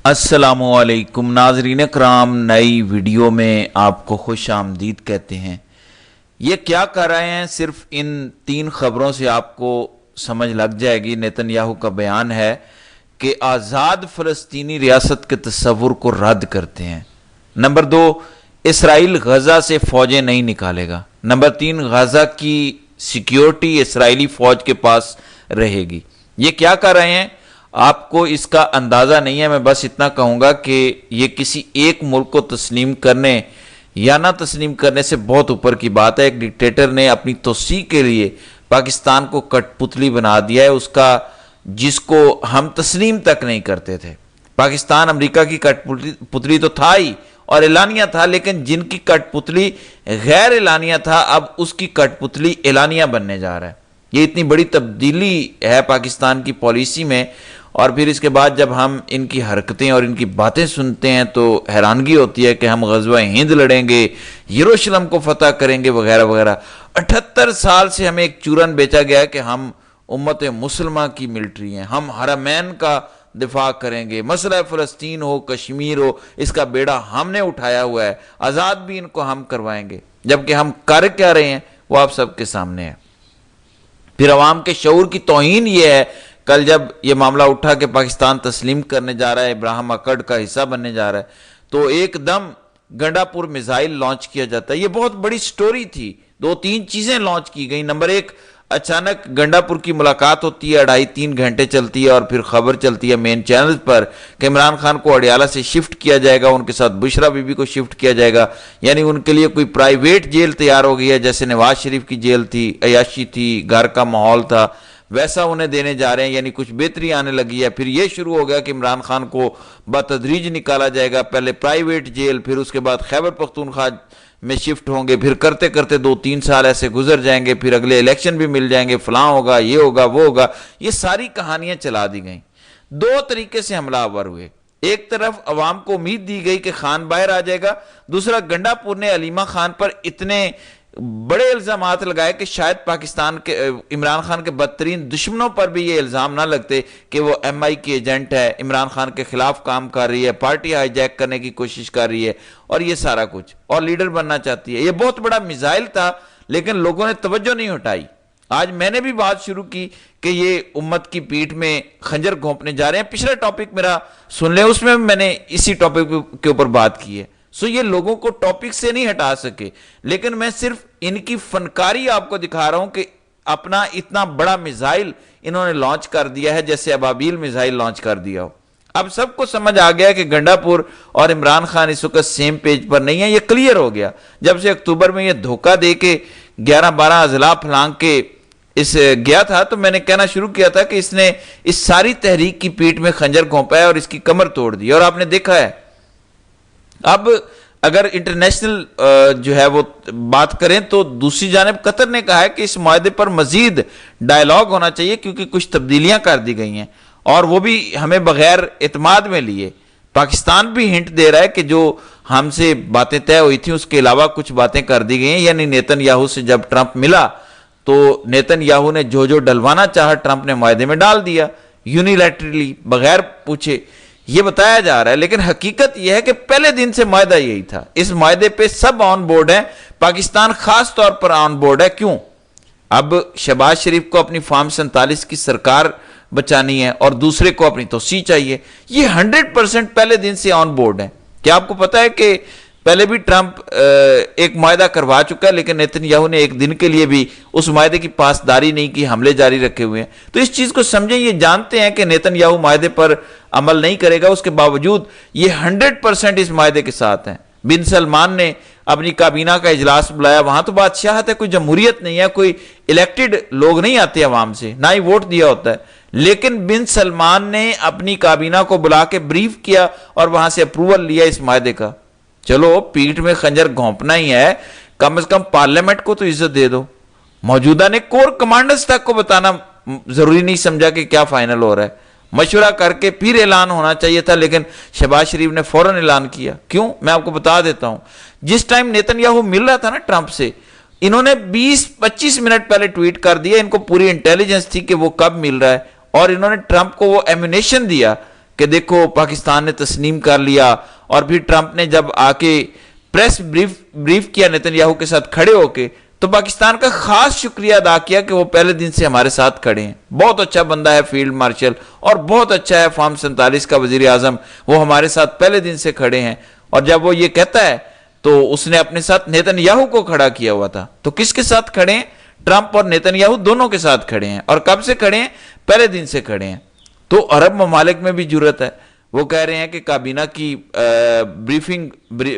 السلام علیکم ناظرین کرام، نئی ویڈیو میں آپ کو خوش آمدید کہتے ہیں۔ یہ کیا کر رہے ہیں، صرف ان 3 خبروں سے آپ کو سمجھ لگ جائے گی۔ نیتن یاہو کا بیان ہے کہ آزاد فلسطینی ریاست کے تصور کو رد کرتے ہیں۔ نمبر 2، اسرائیل غزہ سے فوجیں نہیں نکالے گا۔ نمبر 3، غزہ کی سیکیورٹی اسرائیلی فوج کے پاس رہے گی۔ یہ کیا کر رہے ہیں آپ کو اس کا اندازہ نہیں ہے، میں بس اتنا کہوں گا کہ یہ کسی ایک ملک کو تسلیم کرنے یا نہ تسلیم کرنے سے بہت اوپر کی بات ہے۔ ایک ڈکٹیٹر نے اپنی توسیع کے لیے پاکستان کو کٹ پتلی بنا دیا ہے، اس کا جس کو ہم تسلیم تک نہیں کرتے تھے۔ پاکستان امریکہ کی کٹ پتلی تو تھا ہی اور اعلانیہ تھا، لیکن جن کی کٹ پتلی غیر اعلانیہ تھا اب اس کی کٹ پتلی اعلانیہ بننے جا رہا ہے۔ یہ اتنی بڑی تبدیلی ہے پاکستان کی پالیسی میں، اور پھر اس کے بعد جب ہم ان کی حرکتیں اور ان کی باتیں سنتے ہیں تو حیرانگی ہوتی ہے کہ ہم غزوہ ہند لڑیں گے، یروشلم کو فتح کریں گے وغیرہ وغیرہ۔ 78 سال سے ہمیں ایک چورن بیچا گیا ہے کہ ہم امت مسلمہ کی ملٹری ہیں، ہم حرمین کا دفاع کریں گے، مسئلہ فلسطین ہو کشمیر ہو اس کا بیڑا ہم نے اٹھایا ہوا ہے، آزاد بھی ان کو ہم کروائیں گے، جبکہ ہم کر کیا رہے ہیں وہ آپ سب کے سامنے ہے۔ پھر عوام کے شعور کی توہین یہ ہے، کل جب یہ معاملہ اٹھا کہ پاکستان تسلیم کرنے جا رہا ہے، ابراہیم اکرڈ کا حصہ بننے جا رہا ہے، تو ایک دم گنڈا پور میزائل لانچ کیا جاتا ہے۔ یہ بہت بڑی سٹوری تھی، 2-3 چیزیں لانچ کی گئیں۔ نمبر 1، اچانک گنڈا پور کی ملاقات ہوتی ہے، 2.5-3 گھنٹے چلتی ہے، اور پھر خبر چلتی ہے مین چینل پر کہ عمران خان کو اڈیالہ سے شفٹ کیا جائے گا، ان کے ساتھ بشرا بی بی کو شفٹ کیا جائے گا، یعنی ان کے لیے کوئی پرائیویٹ جیل تیار ہو گئی ہے، جیسے نواز شریف کی جیل تھی، عیاشی تھی، گھر کا ماحول تھا، ویسا انہیں دینے جا رہے ہیں، یعنی کچھ بہتری آنے لگی ہے۔ پھر یہ شروع ہو گیا کہ عمران خان کو بتدریج نکالا جائے گا، پہلے پرائیویٹ جیل، پھر اس کے بعد خیبر پختونخوا میں شفٹ ہوں گے، پھر کرتے کرتے 2-3 سال ایسے گزر جائیں گے، پھر اگلے الیکشن بھی مل جائیں گے، فلاں ہوگا، یہ ہوگا، وہ ہوگا۔ یہ ساری کہانیاں چلا دی گئیں۔ 2 طریقے سے حملہ آور ہوئے۔ ایک طرف عوام کو امید دی گئی کہ خان باہر آ جائے گا، دوسرا گنڈا پور نے علیمہ خان پر اتنے بڑے الزامات لگائے کہ شاید پاکستان کے عمران خان کے بدترین دشمنوں پر بھی یہ الزام نہ لگتے کہ وہ ایم آئی کی ایجنٹ ہے، عمران خان کے خلاف کام کر رہی ہے، پارٹی ہائی جیک کرنے کی کوشش کر رہی ہے، اور یہ سارا کچھ، اور لیڈر بننا چاہتی ہے۔ یہ بہت بڑا میزائل تھا، لیکن لوگوں نے توجہ نہیں ہٹائی۔ آج میں نے بھی بات شروع کی کہ یہ امت کی پیٹھ میں خنجر گھونپنے جا رہے ہیں۔ پچھلا ٹاپک میرا سن لیں، اس میں نے اسی ٹاپک کے اوپر بات کی ہے۔ یہ لوگوں کو ٹاپک سے نہیں ہٹا سکے، لیکن میں صرف ان کی فنکاری آپ کو دکھا رہا ہوں کہ اپنا اتنا بڑا میزائل انہوں نے لانچ کر دیا ہے، جیسے ابابیل میزائل لانچ کر دیا ہو۔ اب سب کو سمجھ آ گیا کہ گنڈا پور اور عمران خان اس وقت سیم پیج پر نہیں ہے، یہ کلیئر ہو گیا۔ جب سے اکتوبر میں یہ دھوکہ دے کے 11-12 اضلاع پھلانگ کے اس گیا تھا، تو میں نے کہنا شروع کیا تھا کہ اس نے اس ساری تحریک کی پیٹھ میں خنجر گھونپا ہے اور اس کی کمر توڑ دی، اور آپ نے دیکھا ہے۔ اب اگر انٹرنیشنل جو ہے وہ بات کریں تو دوسری جانب قطر نے کہا ہے کہ اس معاہدے پر مزید ڈائیلاگ ہونا چاہیے، کیونکہ کچھ تبدیلیاں کر دی گئی ہیں، اور وہ بھی ہمیں بغیر اعتماد میں لیے۔ پاکستان بھی ہنٹ دے رہا ہے کہ جو ہم سے باتیں طے ہوئی تھیں اس کے علاوہ کچھ باتیں کر دی گئی ہیں، یعنی نیتن یاہو سے جب ٹرمپ ملا تو نیتن یاہو نے جو ڈلوانا چاہا ٹرمپ نے معاہدے میں ڈال دیا، یونیلیٹرلی، بغیر پوچھے، یہ بتایا جا رہا ہے۔ لیکن حقیقت یہ ہے کہ پہلے دن سے معاہدہ یہی تھا، اس معاہدے پہ سب آن بورڈ ہیں، پاکستان خاص طور پر آن بورڈ ہے۔ کیوں؟ اب شہباز شریف کو اپنی فارم 47 کی سرکار بچانی ہے اور دوسرے کو اپنی توسیع چاہیے، یہ 100% پہلے دن سے آن بورڈ ہیں۔ کیا آپ کو پتا ہے کہ پہلے بھی ٹرمپ ایک معاہدہ کروا چکا ہے، لیکن نیتن یاہو نے ایک دن کے لیے بھی اس معاہدے کی پاسداری نہیں کی، حملے جاری رکھے ہوئے ہیں۔ تو اس چیز کو سمجھیں، یہ جانتے ہیں کہ نیتن یاہو معاہدے پر عمل نہیں کرے گا، اس کے باوجود یہ 100% اس معاہدے کے ساتھ ہیں۔ بن سلمان نے اپنی کابینہ کا اجلاس بلایا، وہاں تو بادشاہت ہے، کوئی جمہوریت نہیں ہے، کوئی الیکٹڈ لوگ نہیں آتے عوام سے، نہ ہی ووٹ دیا ہوتا ہے، لیکن بن سلمان نے اپنی کابینہ کو بلا کے بریف کیا اور وہاں سے اپروول لیا اس معاہدے کا۔ چلو پیٹھ میں خنجر گھونپنا ہی ہے، کم از کم پارلیمنٹ کو تو عزت دے دو۔ موجودہ نے کور کمانڈرز تک کو بتانا ضروری نہیں سمجھا کہ کیا فائنل ہو رہا ہے، مشورہ کر کے پھر اعلان ہونا چاہیے تھا، لیکن شہباز شریف نے فوراً اعلان کیا۔ کیوں؟ میں آپ کو بتا دیتا ہوں۔ جس ٹائم نیتن یاہو مل رہا تھا نا ٹرمپ سے، انہوں نے 20-25 منٹ پہلے ٹویٹ کر دیا، ان کو پوری انٹیلیجنس تھی کہ وہ کب مل رہا ہے، اور انہوں نے ٹرمپ کو وہ ایمونیشن دیا کہ دیکھو پاکستان نے تسلیم کر لیا، اور پھر ٹرمپ نے جب آ کے پریس بریف کیا نیتن یاہو کے ساتھ کھڑے ہو کے، تو پاکستان کا خاص شکریہ ادا کیا کہ وہ پہلے دن سے ہمارے ساتھ کھڑے ہیں، بہت اچھا بندہ ہے فیلڈ مارشل، اور بہت اچھا ہے فارم 47 کا وزیر اعظم، وہ ہمارے ساتھ پہلے دن سے کھڑے ہیں۔ اور جب وہ یہ کہتا ہے تو اس نے اپنے ساتھ نیتن یاہو کو کھڑا کیا ہوا تھا۔ تو کس کے ساتھ کھڑے ہیں؟ ٹرمپ اور نیتن یاہو دونوں کے ساتھ کھڑے ہیں، اور کب سے کھڑے ہیں؟ پہلے دن سے کھڑے ہیں۔ تو عرب ممالک میں بھی جرت ہے، وہ کہہ رہے ہیں کہ کابینہ کی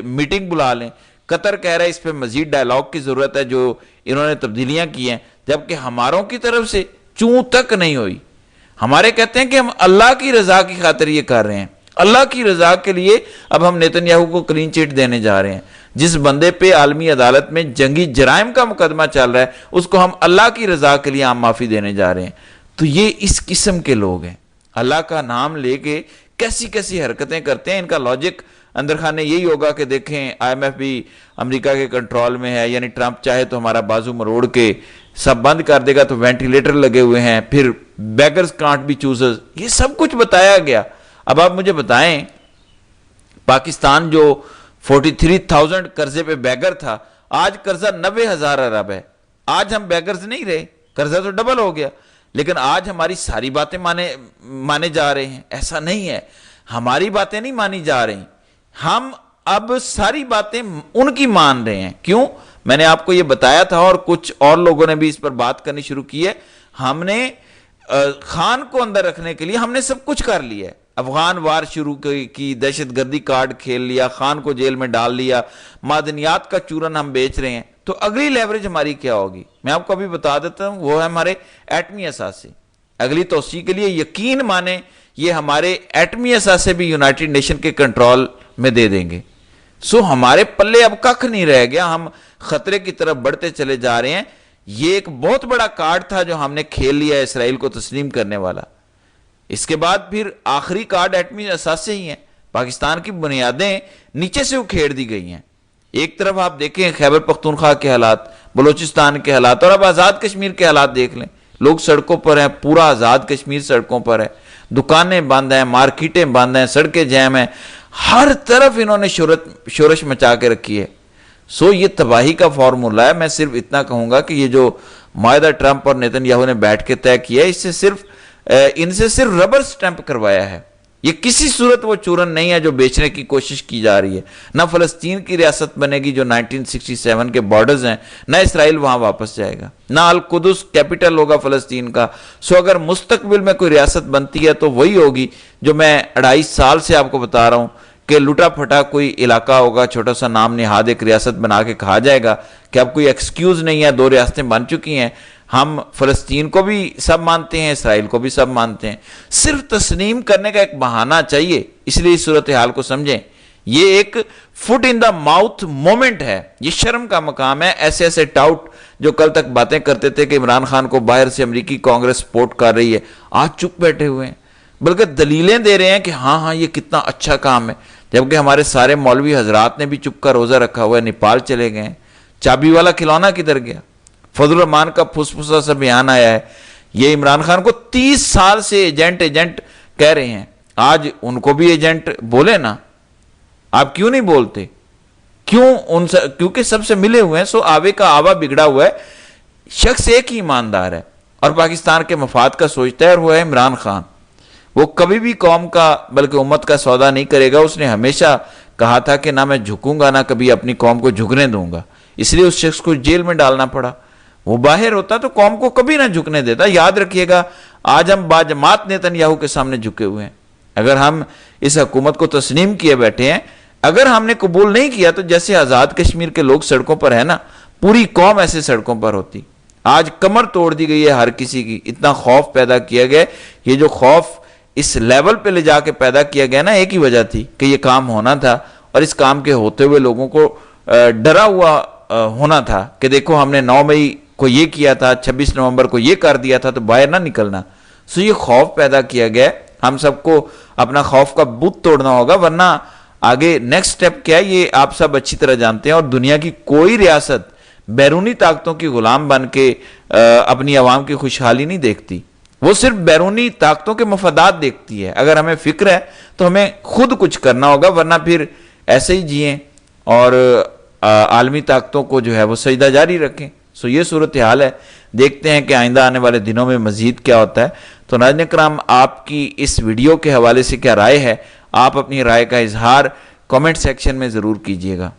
میٹنگ بلا لیں۔ قطر کہہ رہا ہے اس پہ مزید ڈائلاگ کی ضرورت ہے، جو انہوں نے تبدیلیاں کی ہیں، جبکہ ہماروں کی طرف سے چوں تک نہیں ہوئی۔ ہمارے کہتے ہیں کہ ہم اللہ کی رضا کی خاطر یہ کر رہے ہیں، اللہ کی رضا کے لیے اب ہم نیتن یاہو کو کلین چٹ دینے جا رہے ہیں۔ جس بندے پہ عالمی عدالت میں جنگی جرائم کا مقدمہ چل رہا ہے، اس کو ہم اللہ کی رضا کے لیے عام معافی دینے جا رہے ہیں۔ تو یہ اس قسم کے لوگ ہیں، اللہ کا نام لے کے کیسی کیسی حرکتیں کرتے ہیں۔ ان کا لاجک اندر خانے یہی ہوگا کہ دیکھیں IMF بھی امریکہ کے کنٹرول میں ہے، یعنی ٹرمپ چاہے تو ہمارا بازو مروڑ کے سب بند کر دے گا، تو وینٹیلیٹر لگے ہوئے ہیں، پھر بیگرز کانٹ بی چوزرز، یہ سب کچھ بتایا گیا۔ اب آپ مجھے بتائیں، پاکستان جو 43,000 قرضے پہ بیگر تھا، آج قرضہ 90,000 ارب ہے۔ آج ہم بیگرز نہیں رہے، قرضہ تو ڈبل ہو گیا، لیکن آج ہماری ساری باتیں مانے جا رہے ہیں۔ ایسا نہیں ہے، ہماری باتیں نہیں مانی جا رہی، ہم اب ساری باتیں ان کی مان رہے ہیں۔ کیوں؟ میں نے آپ کو یہ بتایا تھا، اور کچھ اور لوگوں نے بھی اس پر بات کرنی شروع کی ہے۔ ہم نے خان کو اندر رکھنے کے لیے ہم نے سب کچھ کر لیا ہے، افغان وار شروع کی، دہشت گردی کارڈ کھیل لیا، خان کو جیل میں ڈال لیا، معدنیات کا چورن ہم بیچ رہے ہیں۔ تو اگلی لیوریج ہماری کیا ہوگی؟ میں آپ کو ابھی بتا دیتا ہوں، وہ ہے ہمارے ایٹمی اثاثے۔ اگلی توسیع کے لیے یقین مانیں، یہ ہمارے ایٹمی اثاثے بھی یونائٹڈ نیشن کے کنٹرول میں دے دیں گے۔ سو ہمارے پلے اب ککھ نہیں رہ گیا، ہم خطرے کی طرف بڑھتے چلے جا رہے ہیں۔ یہ ایک بہت بڑا کارڈ تھا جو ہم نے کھیل لیا اسرائیل کو تسلیم کرنے والا۔ اس کے بعد پھر آخری کارڈ ایٹمی اثاثے ہی ہیں۔ پاکستان کی بنیادیں نیچے سے اکھیڑ دی گئی ہیں۔ ایک طرف آپ دیکھیں خیبر پختونخوا کے حالات، بلوچستان کے حالات، اور اب آزاد کشمیر کے حالات دیکھ لیں۔ لوگ سڑکوں پر ہیں، پورا آزاد کشمیر سڑکوں پر ہے، دکانیں بند ہیں، مارکیٹیں بند ہیں، سڑکیں جیم ہیں، ہر طرف انہوں نے شورش مچا کے رکھی ہے۔ سو یہ تباہی کا فارمولا ہے۔ میں صرف اتنا کہوں گا کہ یہ جو معاہدہ ٹرمپ اور نیتن یاہو نے بیٹھ کے طے کیا ہے، ان سے صرف ربر سٹیمپ کروایا ہے۔ یہ کسی صورت وہ چورن نہیں ہے جو بیچنے کی کوشش کی جا رہی ہے۔ نہ فلسطین کی ریاست بنے گی جو 1967 کے بارڈرز ہیں، نہ اسرائیل وہاں واپس جائے گا، نہ القدس کیپٹل ہوگا فلسطین کا۔ سو اگر مستقبل میں کوئی ریاست بنتی ہے تو وہی ہوگی جو میں 2.5 سال سے آپ کو بتا رہا ہوں کہ لٹا پھٹا کوئی علاقہ ہوگا، چھوٹا سا نام نہاد ایک ریاست بنا کے کہا جائے گا کہ اب کوئی ایکسکیوز نہیں ہے، 2 ریاستیں بن چکی ہیں، ہم فلسطین کو بھی سب مانتے ہیں، اسرائیل کو بھی سب مانتے ہیں۔ صرف تسلیم کرنے کا ایک بہانہ چاہیے، اس لیے اس صورتحال کو سمجھیں۔ یہ ایک foot in the mouth moment ہے، یہ شرم کا مقام ہے۔ ایسے ٹاؤٹ جو کل تک باتیں کرتے تھے کہ عمران خان کو باہر سے امریکی کانگریس سپورٹ کر رہی ہے، آج چپ بیٹھے ہوئے ہیں، بلکہ دلیلیں دے رہے ہیں کہ ہاں یہ کتنا اچھا کام ہے، جبکہ ہمارے سارے مولوی حضرات نے بھی چپ کا روزہ رکھا ہوا ہے، نیپال چلے گئے ہیں۔ چابی والا کھلونا کدھر گیا؟ فضل الرحمان کا پھسپھسا سا بیان آیا ہے، یہ عمران خان کو 30 سال سے ایجنٹ کہہ رہے ہیں، آج ان کو بھی ایجنٹ بولے نا، آپ کیوں نہیں بولتے؟ کیونکہ سب سے ملے ہوئے ہیں۔ سو آوے کا آوا بگڑا ہوا ہے، شخص ایک ہی ایماندار ہے اور پاکستان کے مفاد کا سوچتا ہے، اور وہ ہے عمران خان۔ وہ کبھی بھی قوم کا بلکہ امت کا سودا نہیں کرے گا۔ اس نے ہمیشہ کہا تھا کہ نہ میں جھکوں گا، نہ کبھی اپنی قوم کو جھکنے دوں گا، اس لیے اس شخص کو جیل میں ڈالنا پڑا۔ وہ باہر ہوتا تو قوم کو کبھی نہ جھکنے دیتا۔ یاد رکھیے گا، آج ہم باجماعت نیتن یاہو کے سامنے جھکے ہوئے ہیں۔ اگر ہم اس حکومت کو تسلیم کیے بیٹھے ہیں، اگر ہم نے قبول نہیں کیا تو جیسے آزاد کشمیر کے لوگ سڑکوں پر ہیں نا، پوری قوم ایسے سڑکوں پر ہوتی۔ آج کمر توڑ دی گئی ہے ہر کسی کی، اتنا خوف پیدا کیا گیا۔ یہ جو خوف اس لیول پہ لے جا کے پیدا کیا گیا نا، ایک ہی وجہ تھی کہ یہ کام ہونا تھا، اور اس کام کے ہوتے ہوئے لوگوں کو ڈرا ہوا ہونا تھا کہ دیکھو ہم نے 9 مئی کو یہ کیا تھا، 26 نومبر کو یہ کر دیا تھا، تو باہر نہ نکلنا۔ سو یہ خوف پیدا کیا گیا۔ ہم سب کو اپنا خوف کا بت توڑنا ہوگا، ورنہ آگے نیکسٹ سٹیپ کیا ہے یہ آپ سب اچھی طرح جانتے ہیں۔ اور دنیا کی کوئی ریاست بیرونی طاقتوں کی غلام بن کے اپنی عوام کی خوشحالی نہیں دیکھتی۔ وہ صرف بیرونی طاقتوں کے مفادات دیکھتی ہے. اگر ہمیں فکر ہے تو ہمیں خود کچھ کرنا ہوگا، ورنہ پھر ایسے ہی جئیں اور عالمی طاقتوں کو جو ہے وہ سجدہ جاری رکھیں. یہ صورتحال ہے. دیکھتے ہیں کہ آئندہ آنے والے دنوں میں مزید کیا ہوتا ہے. تو ناظرین کرام، آپ کی اس ویڈیو کے حوالے سے کیا رائے ہے؟ آپ اپنی رائے کا اظہار کامنٹ سیکشن میں ضرور کیجئے گا.